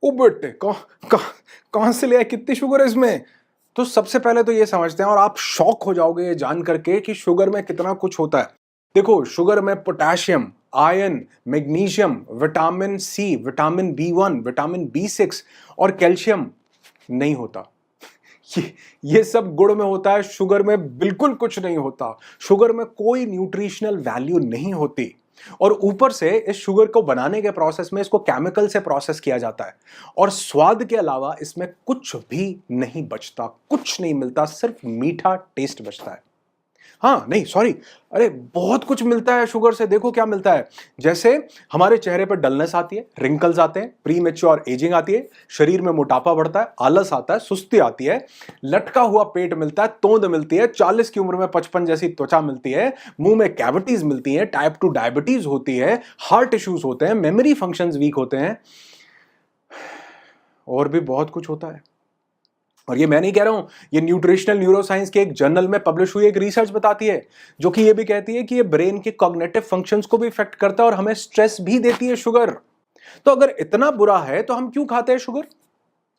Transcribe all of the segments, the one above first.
ओ बेटे कहां से ले आए, कितनी शुगर है इसमें? तो सबसे पहले तो ये समझते हैं, और आप शॉक हो जाओगे ये जान करके कि शुगर में कितना कुछ होता है। देखो, शुगर में potassium, iron, magnesium, vitamin C, vitamin B 1, vitamin B 6 और कैल्शियम नहीं होता। ये सब गुड़ में होता है, शुगर में बिल्कुल कुछ नहीं होता। शुगर में कोई न्यूट्रिशनल वैल्यू नहीं होती। और ऊपर से इस शुगर को बनाने के प्रोसेस में इसको केमिकल से प्रोसेस किया जाता है, और स्वाद के अलावा इसमें कुछ भी नहीं बचता, कुछ नहीं मिलता, सिर्फ मीठा टेस्ट बचता है। हाँ, नहीं सॉरी, अरे बहुत कुछ मिलता है शुगर से। देखो क्या मिलता है, जैसे हमारे चेहरे पर डलनेस आती है, रिंकल्स आते हैं, प्री मैच्योर एजिंग आती है, शरीर में मोटापा बढ़ता है, आलस आता है, सुस्ती आती है, लटका हुआ पेट मिलता है, तोंद मिलती है, 40 की उम्र में 55 जैसी त्वचा मिलती है, मुंह में कैविटीज मिलती है, टाइप 2 डायबिटीज होती है, हार्ट इश्यूज होते हैं, मेमोरी फंक्शंस वीक होते हैं, और भी बहुत कुछ होता है। और ये मैं नहीं कह रहा हूं, ये न्यूट्रिशनल न्यूरोसाइंस के एक जर्नल में पब्लिश हुई एक रिसर्च बताती है, जो कि ये भी कहती है कि ये ब्रेन के कॉग्निटिव फंक्शंस को भी इफेक्ट करता है और हमें स्ट्रेस भी देती है शुगर। तो अगर इतना बुरा है तो हम क्यों खाते हैं शुगर?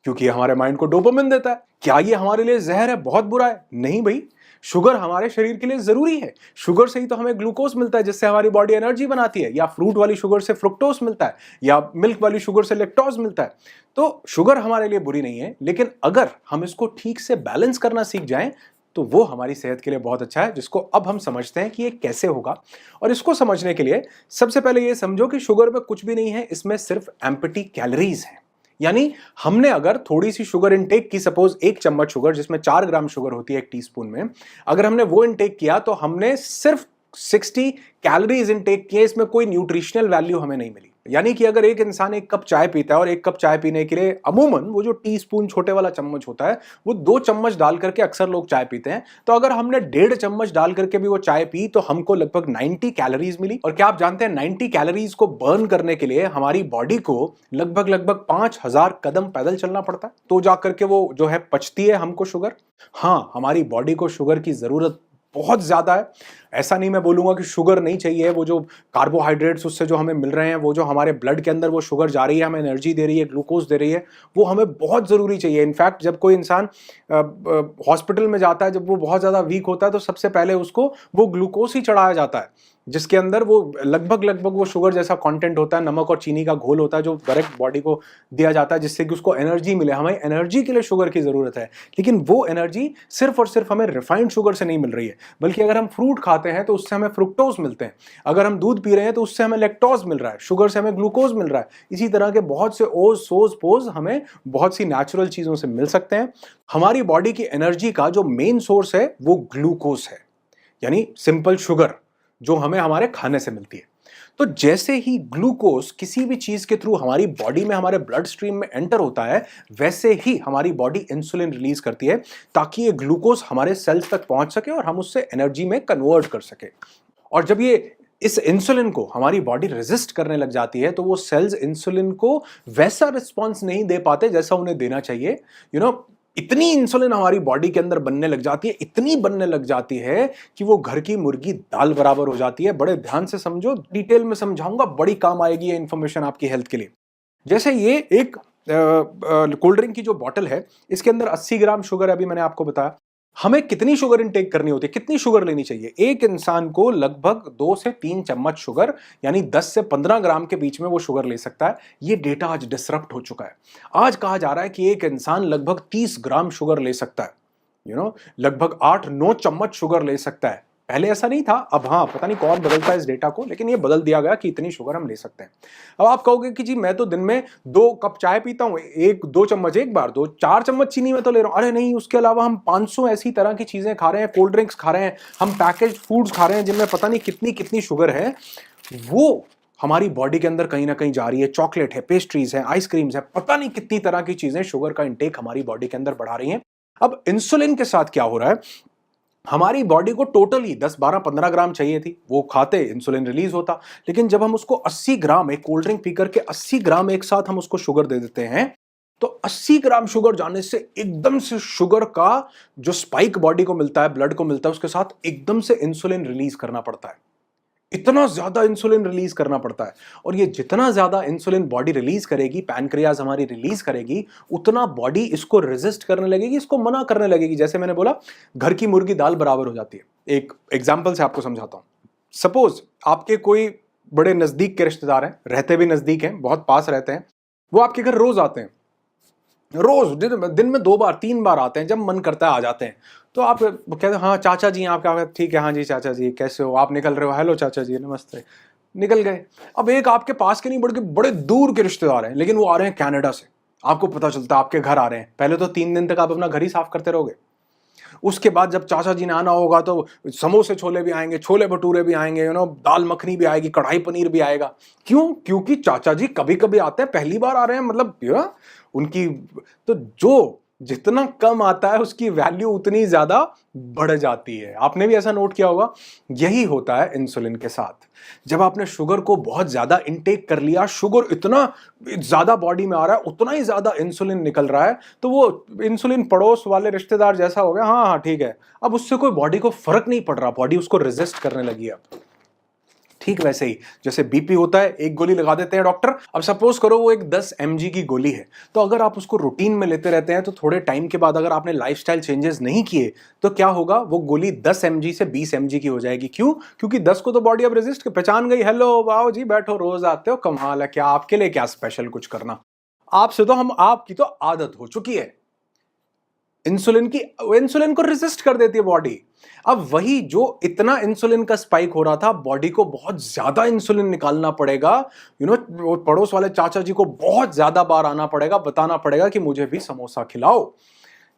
क्योंकि ये हमारे माइंड को डोपामिन देता है। क्या ये हमारे लिए जहर है, बहुत बुरा है? नहीं भाई, शुगर हमारे शरीर के लिए जरूरी है। शुगर से ही तो हमें ग्लूकोज मिलता है, जिससे हमारी बॉडी एनर्जी बनाती है, या फ्रूट वाली शुगर से फ्रुक्टोज मिलता है, या मिल्क वाली शुगर से लेक्टोज मिलता है। तो शुगर हमारे लिए बुरी नहीं है, लेकिन अगर हम इसको ठीक से बैलेंस करना सीख जाएं तो वो हमारी सेहत के लिए बहुत अच्छा है, जिसको अब हम समझते हैं कि ये कैसे होगा। और इसको समझने के लिए सबसे पहले ये समझो कि शुगर में कुछ भी नहीं है, इसमें सिर्फ एम्प्टी कैलोरीज हैं। यानी हमने अगर थोड़ी सी शुगर इनटेक की, सपोज 1 चम्मच शुगर जिसमें 4 ग्राम शुगर होती है एक टीस्पून में, अगर हमने वो इनटेक किया तो हमने सिर्फ 60 कैलोरीज इनटेक किए, इसमें कोई न्यूट्रिशनल वैल्यू हमें नहीं मिली। यानी कि अगर एक इंसान 1 कप चाय पीता है, और 1 कप चाय पीने के लिए अमूमन वो जो टीस्पून छोटे वाला चम्मच होता है वो 2 चम्मच डाल करके अक्सर लोग चाय पीते हैं, तो अगर हमने 1.5 चम्मच डाल करके भी वो चाय पी तो हमको लगभग 90 कैलोरीज मिली। और क्या आप जानते हैं 90 कैलोरीज को बर्न करने के लिए हमारी बॉडी को लगभग लगभग 5000 कदम पैदल चलना पड़ता है, तो जाकर के वो जो है पचती है हमको शुगर। हाँ, हमारी बॉडी को शुगर की जरूरत बहुत ज्यादा है। ऐसा नहीं मैं बोलूंगा कि शुगर नहीं चाहिए, वो जो कार्बोहाइड्रेट्स उससे जो हमें मिल रहे हैं, वो जो हमारे ब्लड के अंदर वो शुगर जा रही है, हमें एनर्जी दे रही है, ग्लूकोज दे रही है, वो हमें बहुत जरूरी चाहिए। इनफैक्ट जब कोई इंसान हॉस्पिटल में जाता है, जब वो बहुत ज्यादा वीक होता है, तो सबसे पहले उसको वो ग्लूकोज ही चढ़ाया जाता है, जिसके अंदर वो लगभग लगभग वो शुगर जैसा कंटेंट होता है, नमक और चीनी का घोल होता है, जो डायरेक्ट बॉडी को दिया जाता है जिससे कि उसको एनर्जी मिले। हमें एनर्जी के लिए शुगर की जरूरत है, लेकिन वो एनर्जी सिर्फ और सिर्फ हमें रिफाइंड शुगर से नहीं मिल रही है, बल्कि अगर हम फ्रूट खाते हैं तो उससे हमें फ्रुक्टोज मिलते हैं, अगर हम दूध पी रहे हैं तो उससे हमें लैक्टोज मिल रहा है, शुगर से हमें ग्लूकोज मिल रहा है। इसी तरह के बहुत से ओज, सोज, पोज हमें बहुत सी नेचुरल चीजों से मिल सकते हैं। हमारी बॉडी की एनर्जी का जो मेन सोर्स है वो ग्लूकोज है, यानी सिंपल शुगर, जो हमें हमारे खाने से मिलती है। तो जैसे ही ग्लूकोज किसी भी चीज के थ्रू हमारी बॉडी में, हमारे ब्लड स्ट्रीम में एंटर होता है, वैसे ही हमारी बॉडी इंसुलिन रिलीज करती है, ताकि ये ग्लूकोज हमारे सेल्स तक पहुंच सके और हम उससे एनर्जी में कन्वर्ट कर सके। और जब ये इस इंसुलिन को हमारी बॉडी रेजिस्ट करने लग जाती है, तो वो सेल्स इंसुलिन को वैसा रिस्पॉन्स नहीं दे पाते जैसा उन्हें देना चाहिए। इतनी इंसुलिन हमारी बॉडी के अंदर बनने लग जाती है, इतनी बनने लग जाती है कि वो घर की मुर्गी दाल बराबर हो जाती है। बड़े ध्यान से समझो, डिटेल में समझाऊंगा, बड़ी काम आएगी ये इंफॉर्मेशन आपकी हेल्थ के लिए। जैसे ये एक कोल्ड ड्रिंक की जो बॉटल है, इसके अंदर 80 ग्राम शुगर, अभी मैंने आपको बताया। हमें कितनी शुगर इनटेक करनी होती है, कितनी शुगर लेनी चाहिए? एक इंसान को लगभग 2 से 3 चम्मच शुगर, यानी 10 से 15 ग्राम के बीच में वो शुगर ले सकता है। ये डेटा आज डिसरप्ट हो चुका है। आज कहा जा रहा है कि एक इंसान लगभग 30 ग्राम शुगर ले सकता है, लगभग 8-9 चम्मच शुगर ले सकता है। पहले ऐसा नहीं था, अब हाँ, पता नहीं कौन बदलता है इस डेटा को, लेकिन ये बदल दिया गया कि इतनी शुगर हम ले सकते हैं। अब आप कहोगे कि जी मैं तो दिन में 2 कप चाय पीता हूँ, 1-2 चम्मच एक बार, 4 चम्मच चीनी में तो ले रहा हूँ। अरे नहीं, उसके अलावा हम 500 ऐसी तरह की चीजें खा रहे हैं, कोल्ड ड्रिंक्स खा रहे हैं, हम पैकेज फूड्स खा रहे हैं जिनमें पता नहीं कितनी कितनी शुगर है। वो हमारी बॉडी के अंदर कहीं ना कहीं जा रही है। चॉकलेट है, पेस्ट्रीज है, आइसक्रीम्स है, पता नहीं कितनी तरह की चीजें शुगर का इंटेक हमारी बॉडी के अंदर बढ़ा रही हैं। अब इंसुलिन के साथ क्या हो रहा है, हमारी बॉडी को टोटली 10, 12, 15 ग्राम चाहिए थी, वो खाते इंसुलिन रिलीज होता, लेकिन जब हम उसको 80 ग्राम, एक कोल्ड ड्रिंक पीकर के 80 ग्राम एक साथ हम उसको शुगर दे देते हैं, तो 80 ग्राम शुगर जाने से एकदम से शुगर का जो स्पाइक बॉडी को मिलता है, ब्लड को मिलता है, उसके साथ एकदम से इंसुलिन रिलीज करना पड़ता है। इतना ज्यादा इंसुलिन रिलीज करना पड़ता है। और ये जितना ज्यादा इंसुलिन बॉडी रिलीज करेगी, पैनक्रियाज हमारी रिलीज करेगी, उतना बॉडी इसको रेजिस्ट करने लगेगी, इसको मना करने लगेगी। जैसे मैंने बोला, घर की मुर्गी दाल बराबर हो जाती है। एक एग्जाम्पल से आपको समझाता हूं। सपोज आपके कोई बड़े नजदीक के रिश्तेदार हैं, रहते भी नजदीक हैं, बहुत पास रहते हैं, वो आपके घर रोज आते हैं, रोज दिन में 2 बार 3 बार आते हैं, जब मन करता है आ जाते हैं। तो आप कहते हैं हाँ चाचा जी आप क्या, ठीक है हाँ जी चाचा जी कैसे हो, आप निकल रहे हो, हेलो चाचा जी नमस्ते, निकल गए। अब एक आपके पास के नहीं, बड़े दूर के रिश्तेदार हैं, लेकिन वो आ रहे हैं कनाडा से, आपको पता चलता है आपके घर आ रहे हैं। पहले तो 3 दिन तक आप अपना घर ही साफ करते रहोगे। उसके बाद जब चाचा जी ने आना होगा तो समोसे छोले भी आएंगे, छोले भटूरे भी आएंगे, दाल मखनी भी आएगी, कढ़ाई पनीर भी आएगा। क्यों? क्योंकि चाचा जी कभी कभी आते हैं, पहली बार आ रहे हैं, मतलब उनकी तो जो जितना कम आता है उसकी वैल्यू उतनी ज्यादा बढ़ जाती है। आपने भी ऐसा नोट किया होगा। यही होता है इंसुलिन के साथ। जब आपने शुगर को बहुत ज्यादा इनटेक कर लिया, शुगर इतना ज्यादा बॉडी में आ रहा है, उतना ही ज्यादा इंसुलिन निकल रहा है, तो वो इंसुलिन पड़ोस वाले रिश्तेदार जैसा हो गया, हाँ हाँ ठीक है। अब उससे कोई बॉडी को फर्क नहीं पड़ रहा, बॉडी उसको रेजिस्ट करने लगी है। ठीक वैसे ही जैसे बीपी होता है, एक गोली लगा देते हैं डॉक्टर। अब सपोज करो वो एक 10 mg की गोली है, तो अगर आप उसको रूटीन में लेते रहते हैं तो थोड़े टाइम के बाद अगर आपने लाइफस्टाइल चेंजेस नहीं किए तो क्या होगा, वो गोली 10 mg से 20 mg की हो जाएगी। क्यों? क्योंकि 10 को तो बॉडी अब रेजिस्ट पहचान गई। हेलो वाओ जी बैठो, रोज आते हो, कमाल है, क्या आपके लिए क्या स्पेशल कुछ करना, आपसे तो हम, आपकी तो आदत हो चुकी है। इंसुलिन को रेजिस्ट कर देती है बॉडी। अब वही जो इतना इंसुलिन का स्पाइक हो रहा था, बॉडी को बहुत ज्यादा इंसुलिन निकालना पड़ेगा। वो पड़ोस वाले चाचा जी को बहुत ज्यादा बार आना पड़ेगा, बताना पड़ेगा कि मुझे भी समोसा खिलाओ।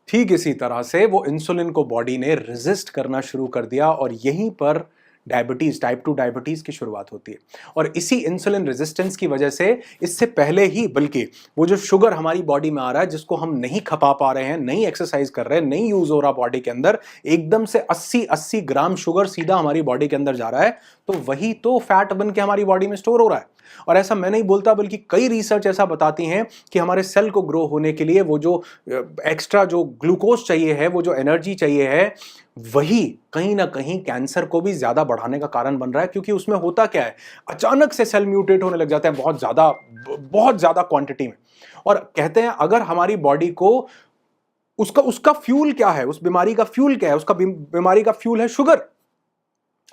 ठीक इसी तरह से वो इंसुलिन को बॉडी ने रेजिस्ट करना शुरू कर दिया, और यहीं पर डायबिटीज, टाइप 2 डायबिटीज की शुरुआत होती है। और इसी इंसुलिन रेजिस्टेंस की वजह से, इससे पहले ही बल्कि वो जो शुगर हमारी बॉडी में आ रहा है, जिसको हम नहीं खपा पा रहे हैं, नहीं एक्सरसाइज कर रहे हैं, नहीं यूज हो रहा बॉडी के अंदर, एकदम से 80 ग्राम शुगर सीधा हमारी बॉडी के अंदर जा रहा है, तो वही तो फैट बन के हमारी बॉडी में स्टोर हो रहा है। और ऐसा मैं नहीं बोलता, बल्कि कई रिसर्च ऐसा बताती हैं कि हमारे सेल को ग्रो होने के लिए वो जो एक्स्ट्रा जो ग्लूकोज चाहिए है, वो जो एनर्जी चाहिए है, वही कहीं ना कहीं कैंसर को भी ज्यादा बढ़ाने का कारण बन रहा है। क्योंकि उसमें होता क्या है, अचानक से सेल म्यूटेट होने लग जाते हैं बहुत ज्यादा क्वांटिटी में। और कहते हैं अगर हमारी बॉडी को उसका फ्यूल क्या है, उस बीमारी का फ्यूल क्या है, उसका बीमारी का फ्यूल है शुगर।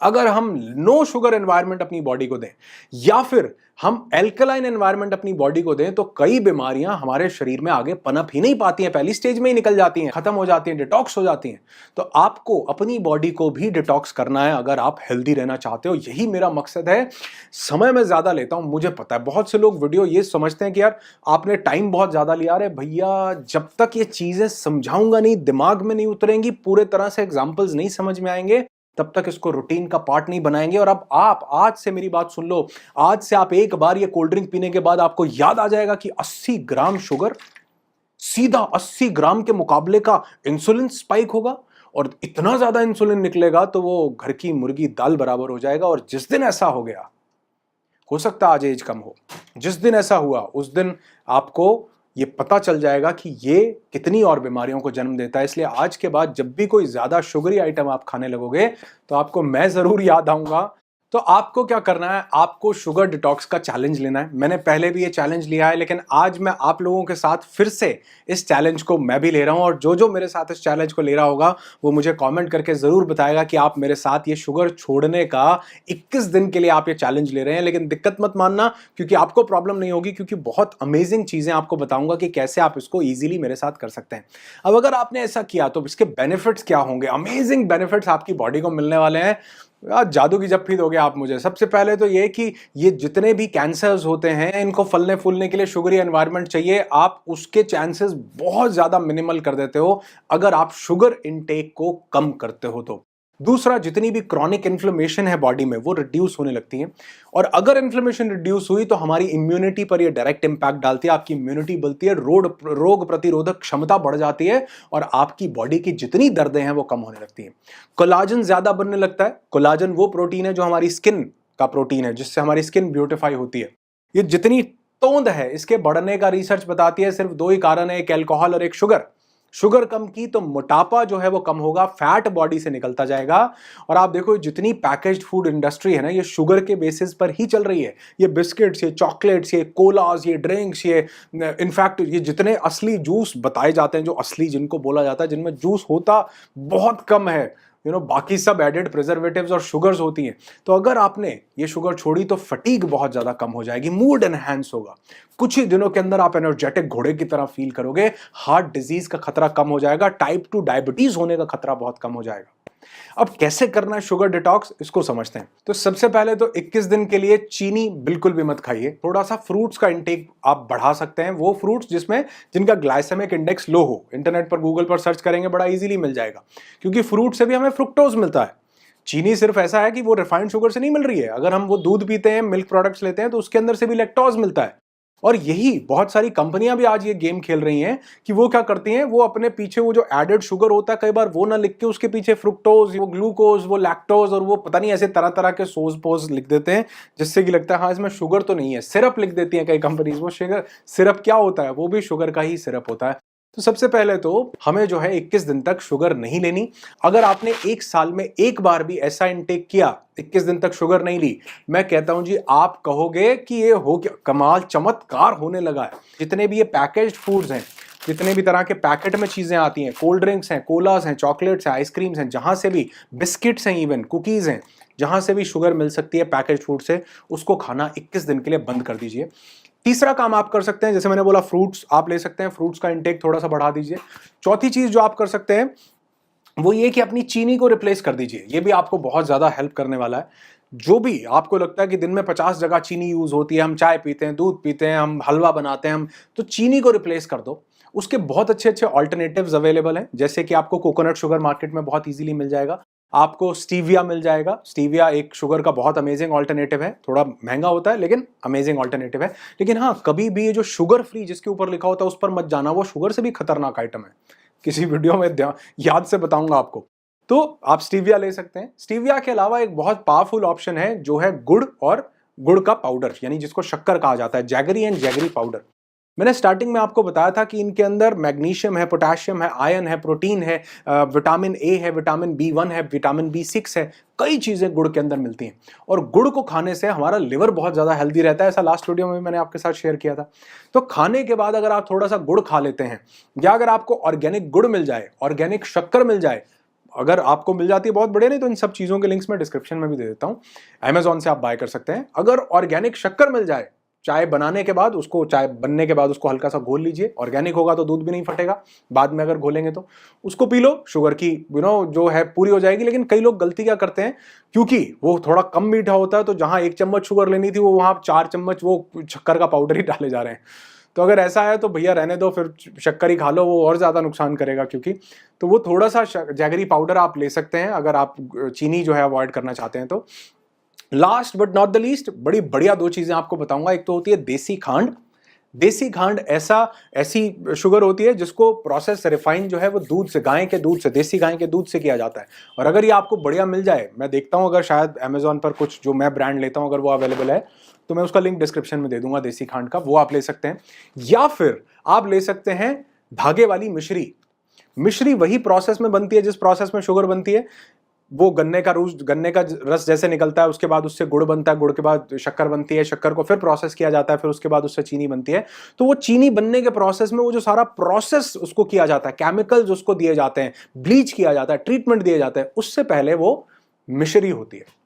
अगर हम नो शुगर एनवायरनमेंट अपनी बॉडी को दें, या फिर हम एल्कलाइन एनवायरनमेंट अपनी बॉडी को दें, तो कई बीमारियां हमारे शरीर में आगे पनप ही नहीं पाती हैं, पहली स्टेज में ही निकल जाती हैं, खत्म हो जाती हैं, डिटॉक्स हो जाती हैं। तो आपको अपनी बॉडी को भी डिटॉक्स करना है अगर आप हेल्दी रहना चाहते हो। यही मेरा मकसद है। समय मैं ज्यादा लेता हूं, मुझे पता है। बहुत से लोग वीडियो ये समझते हैं कि यार आपने टाइम बहुत ज्यादा लिया। अरे भैया, जब तक ये चीजें समझाऊंगा नहीं, दिमाग में नहीं उतरेंगी, पूरे तरह से एग्जाम्पल्स नहीं समझ में आएंगे, तब तक इसको रूटीन का पार्ट नहीं बनाएंगे। और अब आप आज से मेरी बात सुन लो, आज से आप एक बार ये कोल्ड ड्रिंक पीने के बाद आपको याद आ जाएगा कि 80 ग्राम शुगर सीधा 80 ग्राम के मुकाबले का इंसुलिन स्पाइक होगा, और इतना ज्यादा इंसुलिन निकलेगा तो वो घर की मुर्गी दाल बराबर हो जाएगा। और जिस दिन ऐसा हो गया, हो सकता आज एज कम हो, जिस दिन ऐसा हुआ उस दिन आपको ये पता चल जाएगा कि ये कितनी और बीमारियों को जन्म देता है। इसलिए आज के बाद जब भी कोई ज्यादा शुगरी आइटम आप खाने लगोगे, तो आपको मैं जरूर याद आऊंगा। तो आपको क्या करना है, आपको शुगर डिटॉक्स का चैलेंज लेना है। मैंने पहले भी ये चैलेंज लिया है, लेकिन आज मैं आप लोगों के साथ फिर से इस चैलेंज को मैं भी ले रहा हूं। और जो जो मेरे साथ इस चैलेंज को ले रहा होगा, वो मुझे कमेंट करके जरूर बताएगा कि आप मेरे साथ ये शुगर छोड़ने का 21 दिन के लिए आप ये चैलेंज ले रहे हैं। लेकिन दिक्कत मत मानना, क्योंकि आपको प्रॉब्लम नहीं होगी, क्योंकि बहुत अमेजिंग चीजें आपको बताऊंगा कि कैसे आप इसको ईजिली मेरे साथ कर सकते हैं। अब अगर आपने ऐसा किया तो इसके बेनिफिट्स क्या होंगे? अमेजिंग बेनिफिट्स आपकी बॉडी को मिलने वाले हैं। जादू की जप्फी दोगे आप मुझे। सबसे पहले तो ये कि ये जितने भी कैंसर्स होते हैं, इनको फलने फूलने के लिए शुगरी एनवायरनमेंट चाहिए, आप उसके चांसेस बहुत ज्यादा मिनिमल कर देते हो अगर आप शुगर इनटेक को कम करते हो तो। दूसरा, जितनी भी क्रॉनिक इन्फ्लेमेशन है बॉडी में, वो रिड्यूस होने लगती है। और अगर इन्फ्लेमेशन रिड्यूस हुई तो हमारी इम्यूनिटी पर ये डायरेक्ट इंपैक्ट डालती है। आपकी इम्यूनिटी बढ़ती है, रोग प्रतिरोधक क्षमता बढ़ जाती है, और आपकी बॉडी की जितनी दर्दें हैं वो कम होने लगती हैं। कोलाजन ज्यादा बनने लगता है। कोलाजन वो प्रोटीन है जो हमारी स्किन का प्रोटीन है, जिससे हमारी स्किन ब्यूटिफाई होती है। ये जितनी तोंद है, इसके बढ़ने का रिसर्च बताती है सिर्फ 2 ही कारण है, एक अल्कोहल और एक शुगर। शुगर कम की तो मोटापा जो है वो कम होगा, फैट बॉडी से निकलता जाएगा। और आप देखो जितनी पैकेज्ड फूड इंडस्ट्री है ना, ये शुगर के बेसिस पर ही चल रही है। ये बिस्किट्स, ये चॉकलेट्स, ये कोलास, ये ड्रिंक्स, ये इनफैक्ट ये जितने असली जूस बताए जाते हैं, जो असली जिनको बोला जाता है, जिनमें जूस होता बहुत कम है, बाकी सब एडेड प्रिजर्वेटिव्स और शुगर्स होती हैं। तो अगर आपने ये शुगर छोड़ी तो फटीग बहुत ज्यादा कम हो जाएगी, मूड एनहांस होगा, कुछ ही दिनों के अंदर आप एनर्जेटिक घोड़े की तरह फील करोगे, हार्ट डिजीज का खतरा कम हो जाएगा, टाइप 2 डायबिटीज होने का खतरा बहुत कम हो जाएगा। अब कैसे करना है शुगर डिटॉक्स, इसको समझते हैं। तो सबसे पहले तो 21 दिन के लिए चीनी बिल्कुल भी मत खाइए। थोड़ा सा फ्रूट्स का इंटेक आप बढ़ा सकते हैं, वो फ्रूट्स जिनका ग्लाइसेमिक इंडेक्स लो हो। इंटरनेट पर, गूगल पर सर्च करेंगे, बड़ा इजीली मिल जाएगा, क्योंकि फ्रूट से भी हमें फ्रुक्टोज मिलता है। चीनी सिर्फ ऐसा है कि वो रिफाइंड शुगर से नहीं मिल रही है। अगर हम वो दूध पीते हैं, मिल्क प्रोडक्ट्स लेते हैं, तो उसके अंदर से भी लैक्टोज मिलता है। और यही बहुत सारी कंपनियां भी आज ये गेम खेल रही हैं कि वो क्या करती हैं, वो अपने पीछे वो जो एडेड शुगर होता है, कई बार वो ना लिख के उसके पीछे फ्रुक्टोज, वो ग्लूकोज, वो लैक्टोज और वो पता नहीं ऐसे तरह तरह के सोज पोज लिख देते हैं, जिससे कि लगता है हाँ इसमें शुगर तो नहीं है। सिरप लिख देती हैं कई कंपनीज। वो शुगर सिरप क्या होता है, वो भी शुगर का ही सिरप होता है। तो सबसे पहले तो हमें जो है 21 दिन तक शुगर नहीं लेनी। अगर आपने एक साल में एक बार भी ऐसा इंटेक किया, 21 दिन तक शुगर नहीं ली, मैं कहता हूं जी, आप कहोगे कि ये हो क्या कमाल, चमत्कार होने लगा है। जितने भी ये पैकेज्ड फूड्स हैं, जितने भी तरह के पैकेट में चीजें आती हैं, कोल्ड ड्रिंक्स हैं, कोलास हैं, चॉकलेट्स हैं, आइसक्रीम्स हैं, जहां से भी बिस्किट्स हैं, इवन कुकीज हैं, जहां से भी शुगर मिल सकती है पैकेज्ड फूड से, उसको खाना 21 दिन के लिए बंद कर दीजिए। तीसरा काम आप कर सकते हैं, जैसे मैंने बोला, फ्रूट्स आप ले सकते हैं, फ्रूट्स का इंटेक थोड़ा सा बढ़ा दीजिए। चौथी चीज जो आप कर सकते हैं वो ये कि अपनी चीनी को रिप्लेस कर दीजिए। ये भी आपको बहुत ज्यादा हेल्प करने वाला है। जो भी आपको लगता है कि दिन में 50 जगह चीनी यूज होती है, हम चाय पीते हैं, दूध पीते हैं, हम हलवा बनाते हैं, हम तो चीनी को रिप्लेस कर दो। उसके बहुत अच्छे अच्छे ऑल्टरनेटिव्स अवेलेबल हैं, जैसे कि आपको कोकोनट शुगर मार्केट में बहुत इजीली मिल जाएगा, आपको स्टीविया मिल जाएगा। स्टीविया एक शुगर का बहुत अमेजिंग ऑल्टरनेटिव है, थोड़ा महंगा होता है लेकिन अमेजिंग ऑल्टरनेटिव है। लेकिन हाँ, कभी भी ये जो शुगर फ्री जिसके ऊपर लिखा होता है उस पर मत जाना, वो शुगर से भी खतरनाक आइटम है। किसी वीडियो में याद से बताऊंगा आपको। तो आप स्टीविया ले सकते हैं। स्टीविया के अलावा एक बहुत पावरफुल ऑप्शन है जो है गुड़, और गुड़ का पाउडर, यानी जिसको शक्कर कहा जाता है, जैगरी एंड जैगरी पाउडर। मैंने स्टार्टिंग में आपको बताया था कि इनके अंदर मैग्नीशियम है, पोटेशियम है, आयरन है, प्रोटीन है, विटामिन ए है, विटामिन B1 है, विटामिन B6 है, कई चीजें गुड़ के अंदर मिलती हैं। और गुड़ को खाने से हमारा लिवर बहुत ज्यादा हेल्दी रहता है, ऐसा लास्ट वीडियो में मैंने आपके साथ शेयर किया था। तो खाने के बाद अगर आप थोड़ा सा गुड़ खा लेते हैं, या अगर आपको ऑर्गेनिक गुड़ मिल जाए, ऑर्गेनिक शक्कर मिल जाए, अगर आपको मिल जाती है बहुत बढ़िया, नहीं तो इन सब चीजों के लिंक्स मैं डिस्क्रिप्शन में भी दे देता हूं, अमेजॉन से आप बाय कर सकते हैं। अगर ऑर्गेनिक शक्कर मिल जाए, चाय बनाने के बाद उसको, चाय बनने के बाद उसको हल्का सा घोल लीजिए, ऑर्गेनिक होगा तो दूध भी नहीं फटेगा बाद में अगर घोलेंगे तो, उसको पी लो, शुगर की जो है पूरी हो जाएगी। लेकिन कई लोग गलती क्या करते हैं, क्योंकि वो थोड़ा कम मीठा होता है, तो जहां 1 चम्मच शुगर लेनी थी वो वहां 4 चम्मच वो शक्कर का पाउडर ही डाले जा रहे हैं। तो अगर ऐसा है तो भैया रहने दो, फिर शक्कर ही खा लो, वो और ज्यादा नुकसान करेगा। क्योंकि तो वो थोड़ा सा जैगरी पाउडर आप ले सकते हैं अगर आप चीनी जो है अवॉइड करना चाहते हैं तो। Last but not the least, बड़ी बढ़िया 2 चीजें आपको बताऊंगा। एक तो होती है देसी खांड। देसी खांड ऐसी शुगर होती है जिसको प्रोसेस रिफाइन जो है वो दूध से, गाय के दूध से, देसी गाय के दूध से किया जाता है। और अगर ये आपको बढ़िया मिल जाए, मैं देखता हूं अगर शायद अमेजोन पर कुछ जो मैं ब्रांड लेता हूं अगर वो अवेलेबल है तो मैं उसका लिंक डिस्क्रिप्शन में दे दूंगा देसी खांड का, वो आप ले सकते हैं। या फिर आप ले सकते हैं धागे वाली मिश्री। मिश्री वही प्रोसेस में बनती है जिस प्रोसेस में शुगर बनती है। वो गन्ने का रस जैसे निकलता है, उसके बाद उससे गुड़ बनता है, गुड़ के बाद शक्कर बनती है, शक्कर को फिर प्रोसेस किया जाता है, फिर उसके बाद उससे चीनी बनती है। तो वो चीनी बनने के प्रोसेस में वो जो सारा प्रोसेस उसको किया जाता है, केमिकल्स उसको दिए जाते हैं, ब्लीच किया जाता है, ट्रीटमेंट दिए जाते हैं, उससे पहले वो मिश्री होती है।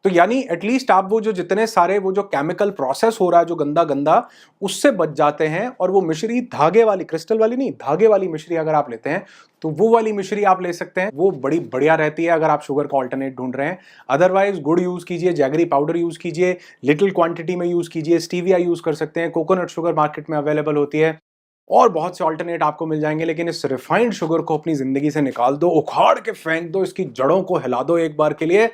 तो यानी एटलीस्ट आप वो जो जितने सारे वो जो केमिकल प्रोसेस हो रहा है जो गंदा गंदा, उससे बच जाते हैं। और वो मिश्री धागे वाली, क्रिस्टल वाली नहीं, धागे वाली मिश्री अगर आप लेते हैं तो वो वाली मिश्री आप ले सकते हैं, वो बड़ी बढ़िया रहती है अगर आप शुगर का ऑल्टरनेट ढूंढ रहे हैं। अदरवाइज गुड़ यूज कीजिए, जैगरी पाउडर यूज कीजिए, लिटिल क्वांटिटी में यूज कीजिए, स्टीविया यूज कर सकते हैं, कोकोनट शुगर मार्केट में अवेलेबल होती है, और बहुत से ऑल्टरनेट आपको मिल जाएंगे। लेकिन इस रिफाइंड शुगर को अपनी जिंदगी से निकाल दो, उखाड़ के फेंक दो, इसकी जड़ों को हिला दो एक बार के लिए,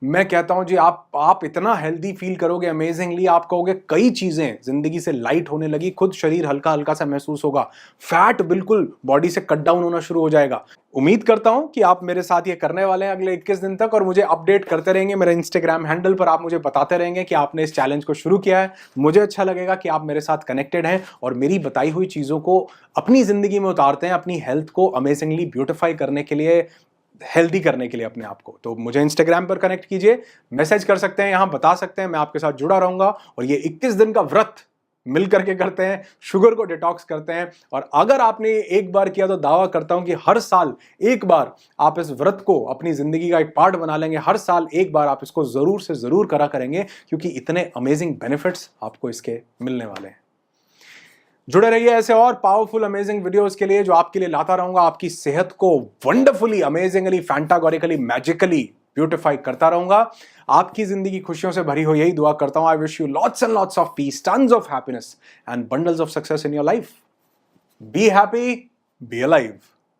मैं कहता हूं जी, आप इतना हेल्दी फील करोगे अमेजिंगली, आप कहोगे कई चीजें जिंदगी से लाइट होने लगी, खुद शरीर हल्का हल्का सा महसूस होगा, फैट बिल्कुल बॉडी से कट डाउन होना शुरू हो जाएगा। उम्मीद करता हूं कि आप मेरे साथ ये करने वाले हैं अगले 21 दिन तक, और मुझे अपडेट करते रहेंगे मेरे इंस्टाग्राम हैंडल पर। आप मुझे बताते रहेंगे कि आपने इस चैलेंज को शुरू किया है। मुझे अच्छा लगेगा कि आप मेरे साथ कनेक्टेड हैं और मेरी बताई हुई चीजों को अपनी जिंदगी में उतारते हैं, अपनी हेल्थ को अमेजिंगली ब्यूटिफाई करने के लिए, हेल्दी करने के लिए अपने आप को। तो मुझे इंस्टाग्राम पर कनेक्ट कीजिए, मैसेज कर सकते हैं, यहां बता सकते हैं, मैं आपके साथ जुड़ा रहूंगा। और ये 21 दिन का व्रत मिल करके करते हैं, शुगर को डिटॉक्स करते हैं। और अगर आपने एक बार किया तो दावा करता हूं कि हर साल एक बार आप इस व्रत को अपनी जिंदगी का एक पार्ट बना लेंगे। हर साल एक बार आप इसको जरूर से जरूर करा करेंगे, क्योंकि इतने अमेजिंग बेनिफिट्स आपको इसके मिलने वाले हैं। जुड़े रहिए ऐसे और पावरफुल अमेजिंग वीडियोस के लिए, जो आपके लिए लाता रहूंगा, आपकी सेहत को वंडरफुली, अमेजिंगली, फैंटागोरिकली, मैजिकली ब्यूटिफाई करता रहूंगा। आपकी जिंदगी खुशियों से भरी हो, यही दुआ करता हूं। I wish you lots and lots of peace, tons of happiness and bundles of success in your life. Be happy, be alive.